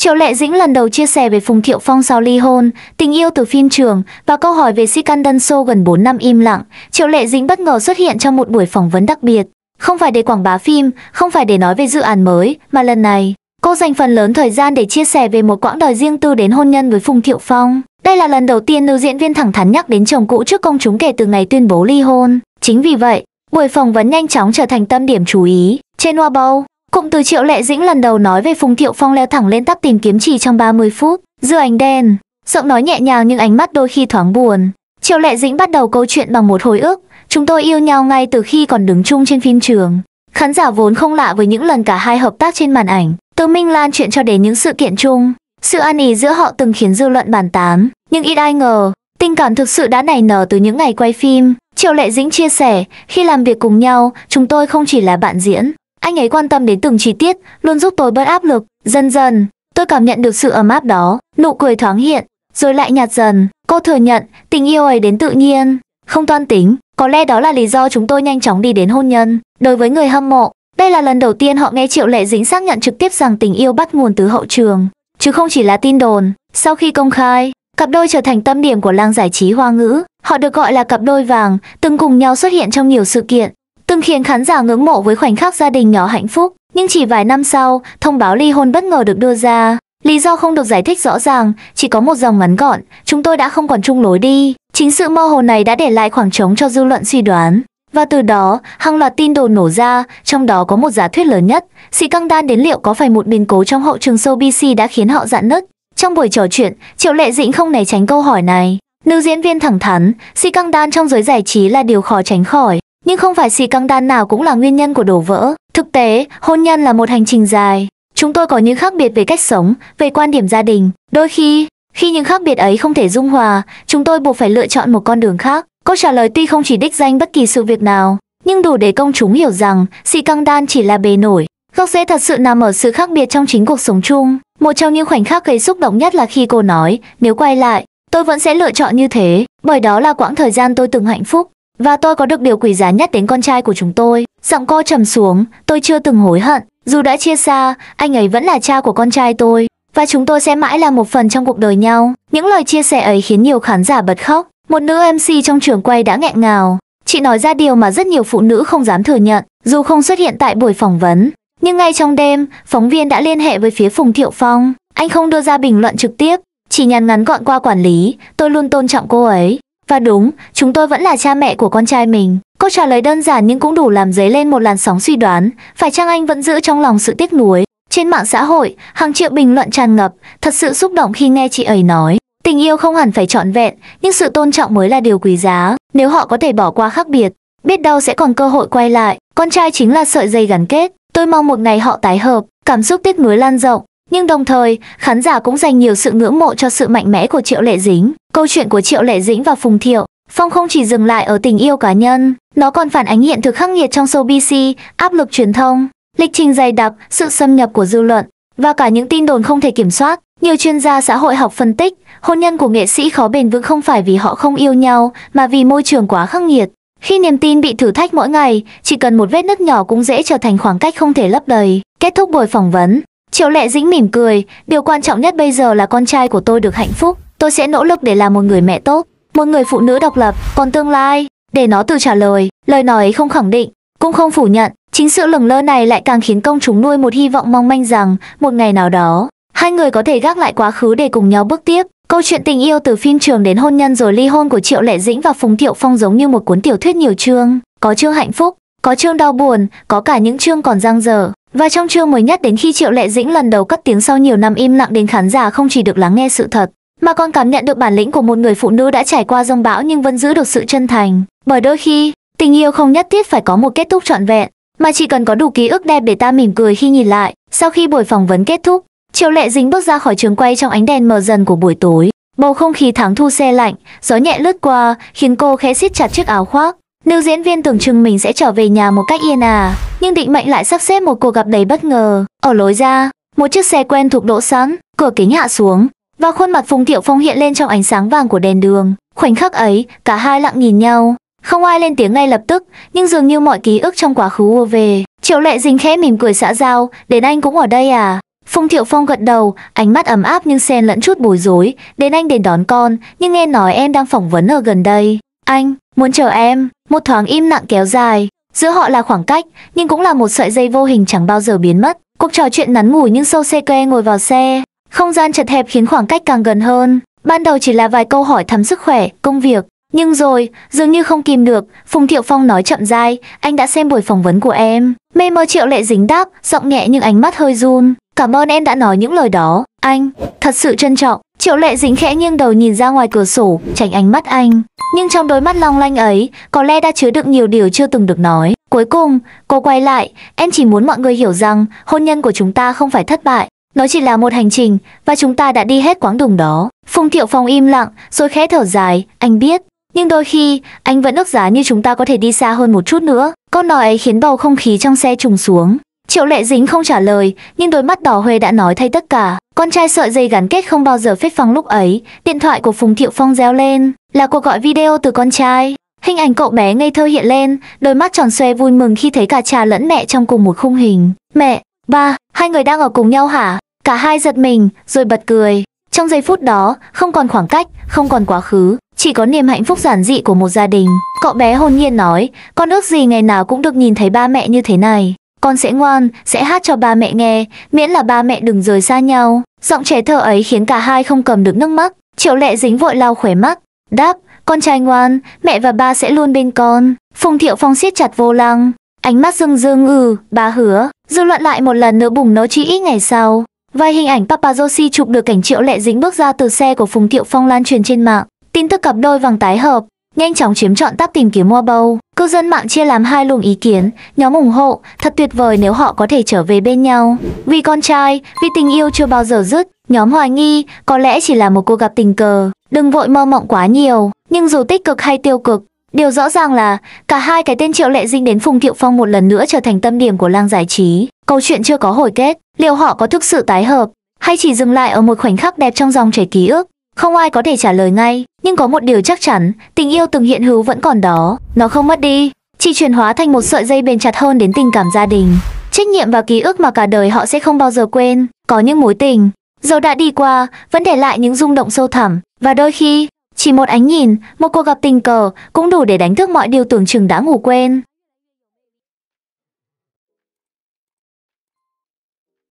Triệu Lệ Dĩnh lần đầu chia sẻ về Phùng Thiệu Phong sau ly hôn, tình yêu từ phim trường và câu hỏi về Scandal Show gần 4 năm im lặng. Triệu Lệ Dĩnh bất ngờ xuất hiện trong một buổi phỏng vấn đặc biệt. Không phải để quảng bá phim, không phải để nói về dự án mới, mà lần này, cô dành phần lớn thời gian để chia sẻ về một quãng đời riêng tư đến hôn nhân với Phùng Thiệu Phong. Đây là lần đầu tiên nữ diễn viên thẳng thắn nhắc đến chồng cũ trước công chúng kể từ ngày tuyên bố ly hôn. Chính vì vậy, buổi phỏng vấn nhanh chóng trở thành tâm điểm chú ý. Trên Weibo, cụm từ Triệu Lệ Dĩnh lần đầu nói về Phùng Thiệu Phong leo thẳng lên tab tìm kiếm chỉ trong 30 phút. Dưới ánh đèn, giọng nói nhẹ nhàng nhưng ánh mắt đôi khi thoáng buồn. Triệu Lệ Dĩnh bắt đầu câu chuyện bằng một hồi ức. Chúng tôi yêu nhau ngay từ khi còn đứng chung trên phim trường. Khán giả vốn không lạ với những lần cả hai hợp tác trên màn ảnh, từ Minh Lan chuyện cho đến những sự kiện chung. Sự ăn ý giữa họ từng khiến dư luận bàn tán, nhưng ít ai ngờ, tình cảm thực sự đã nảy nở từ những ngày quay phim. Triệu Lệ Dĩnh chia sẻ, khi làm việc cùng nhau, chúng tôi không chỉ là bạn diễn. Anh ấy quan tâm đến từng chi tiết, luôn giúp tôi bớt áp lực. Dần dần, tôi cảm nhận được sự ấm áp đó, nụ cười thoáng hiện, rồi lại nhạt dần. Cô thừa nhận, tình yêu ấy đến tự nhiên, không toan tính. Có lẽ đó là lý do chúng tôi nhanh chóng đi đến hôn nhân. Đối với người hâm mộ, đây là lần đầu tiên họ nghe Triệu Lệ Dĩnh xác nhận trực tiếp rằng tình yêu bắt nguồn từ hậu trường, chứ không chỉ là tin đồn. Sau khi công khai, cặp đôi trở thành tâm điểm của làng giải trí Hoa ngữ. Họ được gọi là cặp đôi vàng, từng cùng nhau xuất hiện trong nhiều sự kiện, từng khiến khán giả ngưỡng mộ với khoảnh khắc gia đình nhỏ hạnh phúc. Nhưng chỉ vài năm sau, thông báo ly hôn bất ngờ được đưa ra. Lý do không được giải thích rõ ràng, chỉ có một dòng ngắn gọn, chúng tôi đã không còn chung lối đi. Chính sự mơ hồ này đã để lại khoảng trống cho dư luận suy đoán. Và từ đó, hàng loạt tin đồn nổ ra, trong đó có một giả thuyết lớn nhất. Scandal đến liệu có phải một biến cố trong hậu trường showbiz đã khiến họ rạn nứt? Trong buổi trò chuyện, Triệu Lệ Dĩnh không né tránh câu hỏi này. Nữ diễn viên thẳng thắn, scandal trong giới giải trí là điều khó tránh khỏi. Nhưng không phải scandal nào cũng là nguyên nhân của đổ vỡ. Thực tế, hôn nhân là một hành trình dài. Chúng tôi có những khác biệt về cách sống, về quan điểm gia đình. Đôi khi những khác biệt ấy không thể dung hòa, chúng tôi buộc phải lựa chọn một con đường khác. Câu trả lời tuy không chỉ đích danh bất kỳ sự việc nào, nhưng đủ để công chúng hiểu rằng scandal chỉ là bề nổi. Gốc rễ thật sự nằm ở sự khác biệt trong chính cuộc sống chung. Một trong những khoảnh khắc gây xúc động nhất là khi cô nói, nếu quay lại, tôi vẫn sẽ lựa chọn như thế, bởi đó là quãng thời gian tôi từng hạnh phúc. Và tôi có được điều quý giá nhất đến con trai của chúng tôi. Giọng cô trầm xuống, tôi chưa từng hối hận. Dù đã chia xa, anh ấy vẫn là cha của con trai tôi. Và chúng tôi sẽ mãi là một phần trong cuộc đời nhau. Những lời chia sẻ ấy khiến nhiều khán giả bật khóc. Một nữ MC trong trường quay đã nghẹn ngào. Chị nói ra điều mà rất nhiều phụ nữ không dám thừa nhận, dù không xuất hiện tại buổi phỏng vấn. Nhưng ngay trong đêm, phóng viên đã liên hệ với phía Phùng Thiệu Phong. Anh không đưa ra bình luận trực tiếp, chỉ nhắn ngắn gọn qua quản lý, tôi luôn tôn trọng cô ấy. Và đúng, chúng tôi vẫn là cha mẹ của con trai mình. Câu trả lời đơn giản nhưng cũng đủ làm dấy lên một làn sóng suy đoán, phải chăng anh vẫn giữ trong lòng sự tiếc nuối. Trên mạng xã hội, hàng triệu bình luận tràn ngập, thật sự xúc động khi nghe chị ấy nói. Tình yêu không hẳn phải trọn vẹn, nhưng sự tôn trọng mới là điều quý giá. Nếu họ có thể bỏ qua khác biệt, biết đâu sẽ còn cơ hội quay lại. Con trai chính là sợi dây gắn kết. Tôi mong một ngày họ tái hợp, cảm xúc tiếc nuối lan rộng. Nhưng đồng thời, khán giả cũng dành nhiều sự ngưỡng mộ cho sự mạnh mẽ của Triệu Lệ Dĩnh. Câu chuyện của Triệu Lệ Dĩnh và Phùng Thiệu Phong không chỉ dừng lại ở tình yêu cá nhân, nó còn phản ánh hiện thực khắc nghiệt trong showbiz, áp lực truyền thông, lịch trình dày đặc, sự xâm nhập của dư luận và cả những tin đồn không thể kiểm soát. Nhiều chuyên gia xã hội học phân tích, hôn nhân của nghệ sĩ khó bền vững không phải vì họ không yêu nhau, mà vì môi trường quá khắc nghiệt. Khi niềm tin bị thử thách mỗi ngày, chỉ cần một vết nứt nhỏ cũng dễ trở thành khoảng cách không thể lấp đầy. Kết thúc buổi phỏng vấn, Triệu Lệ Dĩnh mỉm cười, điều quan trọng nhất bây giờ là con trai của tôi được hạnh phúc. Tôi sẽ nỗ lực để làm một người mẹ tốt, một người phụ nữ độc lập, còn tương lai, để nó tự trả lời. Lời nói ấy không khẳng định, cũng không phủ nhận. Chính sự lửng lơ này lại càng khiến công chúng nuôi một hy vọng mong manh rằng một ngày nào đó, hai người có thể gác lại quá khứ để cùng nhau bước tiếp. Câu chuyện tình yêu từ phim trường đến hôn nhân rồi ly hôn của Triệu Lệ Dĩnh và Phùng Thiệu Phong giống như một cuốn tiểu thuyết nhiều chương. Có chương hạnh phúc, có chương đau buồn, có cả những chương còn dang dở. Và trong chương mới nhất, đến khi Triệu Lệ Dĩnh lần đầu cất tiếng sau nhiều năm im lặng, đến khán giả không chỉ được lắng nghe sự thật, mà còn cảm nhận được bản lĩnh của một người phụ nữ đã trải qua giông bão nhưng vẫn giữ được sự chân thành. Bởi đôi khi, tình yêu không nhất thiết phải có một kết thúc trọn vẹn, mà chỉ cần có đủ ký ức đẹp để ta mỉm cười khi nhìn lại. Sau khi buổi phỏng vấn kết thúc, Triệu Lệ Dĩnh bước ra khỏi trường quay trong ánh đèn mờ dần của buổi tối. Bầu không khí tháng thu se lạnh, gió nhẹ lướt qua, khiến cô khẽ siết chặt chiếc áo khoác. Nữ diễn viên tưởng chừng mình sẽ trở về nhà một cách yên ả, nhưng định mệnh lại sắp xếp một cuộc gặp đầy bất ngờ. Ở lối ra, một chiếc xe quen thuộc đỗ sẵn, cửa kính hạ xuống, và khuôn mặt Phùng Thiệu Phong hiện lên trong ánh sáng vàng của đèn đường. Khoảnh khắc ấy, cả hai lặng nhìn nhau. Không ai lên tiếng ngay lập tức, nhưng dường như mọi ký ùa trong quá khứ ùa về. Triệu Lệ Dĩnh khẽ mỉm cười xã giao, đến anh cũng ở đây à? Phùng Thiệu Phong gật đầu, ánh mắt ấm áp nhưng xen lẫn chút bối rối. Đến anh đến đón con, nhưng nghe nói em đang phỏng vấn ở gần đây. Anh, muốn chờ em. Một thoáng im lặng kéo dài. Giữa họ là khoảng cách, nhưng cũng là một sợi dây vô hình chẳng bao giờ biến mất. Cuộc trò chuyện ngắn ngủi nhưng sâu xe que ngồi vào xe. Không gian chật hẹp khiến khoảng cách càng gần hơn. Ban đầu chỉ là vài câu hỏi thăm sức khỏe, công việc. Nhưng rồi, dường như không kìm được, Phùng Thiệu Phong nói chậm rãi, anh đã xem buổi phỏng vấn của em. Mê mơ Triệu Lệ Dính đáp, giọng nhẹ nhưng ánh mắt hơi run. Cảm ơn em đã nói những lời đó, anh. Thật sự trân trọng. Triệu Lệ Dính khẽ nghiêng đầu nhìn ra ngoài cửa sổ, tránh ánh mắt anh. Nhưng trong đôi mắt long lanh ấy, có lẽ đã chứa đựng nhiều điều chưa từng được nói. Cuối cùng, cô quay lại, em chỉ muốn mọi người hiểu rằng hôn nhân của chúng ta không phải thất bại. Nó chỉ là một hành trình, và chúng ta đã đi hết quãng đường đó. Phùng Thiệu Phong im lặng, rồi khẽ thở dài, anh biết. Nhưng đôi khi, anh vẫn ước giá như chúng ta có thể đi xa hơn một chút nữa. Câu nói ấy khiến bầu không khí trong xe trùng xuống. Triệu Lệ Dính không trả lời, nhưng đôi mắt đỏ hoe đã nói thay tất cả. Con trai sợi dây gắn kết không bao giờ phết phăng lúc ấy. Điện thoại của Phùng Thiệu Phong reo lên, là cuộc gọi video từ con trai. Hình ảnh cậu bé ngây thơ hiện lên, đôi mắt tròn xoe vui mừng khi thấy cả cha lẫn mẹ trong cùng một khung hình. Mẹ, ba, hai người đang ở cùng nhau hả? Cả hai giật mình, rồi bật cười. Trong giây phút đó, không còn khoảng cách, không còn quá khứ, chỉ có niềm hạnh phúc giản dị của một gia đình. Cậu bé hồn nhiên nói, con ước gì ngày nào cũng được nhìn thấy ba mẹ như thế này. Con sẽ ngoan, sẽ hát cho ba mẹ nghe, miễn là ba mẹ đừng rời xa nhau. Giọng trẻ thơ ấy khiến cả hai không cầm được nước mắt. Triệu Lệ Dính vội lau khóe mắt, đáp, con trai ngoan, mẹ và ba sẽ luôn bên con. Phùng Thiệu Phong siết chặt vô lăng, ánh mắt rưng rưng, ba hứa. Dư luận lại một lần nữa bùng nổ chỉ ít ngày sau. Vài hình ảnh paparazzi chụp được cảnh Triệu Lệ Dính bước ra từ xe của Phùng Thiệu Phong lan truyền trên mạng. Tin tức cặp đôi vàng tái hợp nhanh chóng chiếm trọn tab tìm kiếm mua bầu. Cư dân mạng chia làm hai luồng ý kiến, nhóm ủng hộ, thật tuyệt vời nếu họ có thể trở về bên nhau. Vì con trai, vì tình yêu chưa bao giờ dứt. Nhóm hoài nghi, có lẽ chỉ là một cuộc gặp tình cờ. Đừng vội mơ mộng quá nhiều. Nhưng dù tích cực hay tiêu cực, điều rõ ràng là cả hai cái tên Triệu Lệ Dính đến Phùng Thiệu Phong một lần nữa trở thành tâm điểm của làng giải trí. Câu chuyện chưa có hồi kết, liệu họ có thực sự tái hợp hay chỉ dừng lại ở một khoảnh khắc đẹp trong dòng chảy ký ức? Không ai có thể trả lời ngay, nhưng có một điều chắc chắn, tình yêu từng hiện hữu vẫn còn đó, nó không mất đi, chỉ chuyển hóa thành một sợi dây bền chặt hơn đến tình cảm gia đình, trách nhiệm và ký ức mà cả đời họ sẽ không bao giờ quên. Có những mối tình, dẫu đã đi qua, vẫn để lại những rung động sâu thẳm, và đôi khi, chỉ một ánh nhìn, một cuộc gặp tình cờ cũng đủ để đánh thức mọi điều tưởng chừng đã ngủ quên.